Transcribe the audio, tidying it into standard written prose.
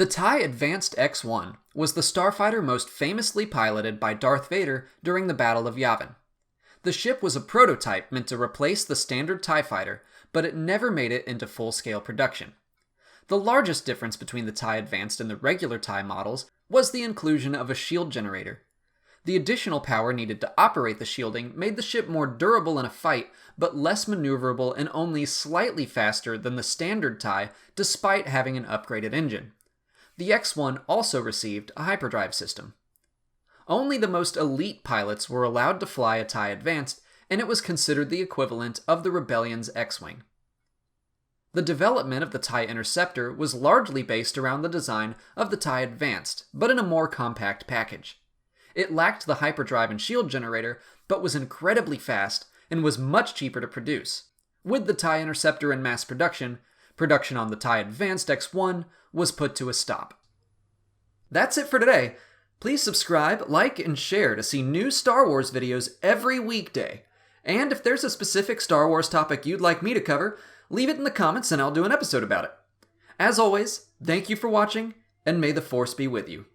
The TIE Advanced X-1 was the starfighter most famously piloted by Darth Vader during the Battle of Yavin. The ship was a prototype meant to replace the standard TIE fighter, but it never made it into full-scale production. The largest difference between the TIE Advanced and the regular TIE models was the inclusion of a shield generator. The additional power needed to operate the shielding made the ship more durable in a fight, but less maneuverable and only slightly faster than the standard TIE despite having an upgraded engine. The X-1 also received a hyperdrive system. Only the most elite pilots were allowed to fly a TIE Advanced, and it was considered the equivalent of the Rebellion's X-Wing. The development of the TIE Interceptor was largely based around the design of the TIE Advanced, but in a more compact package. It lacked the hyperdrive and shield generator, but was incredibly fast and was much cheaper to produce. With the TIE Interceptor in mass production, production on the TIE Advanced X-1 was put to a stop. That's it for today. Please subscribe, like, and share to see new Star Wars videos every weekday. And if there's a specific Star Wars topic you'd like me to cover, leave it in the comments and I'll do an episode about it. As always, thank you for watching, and may the Force be with you.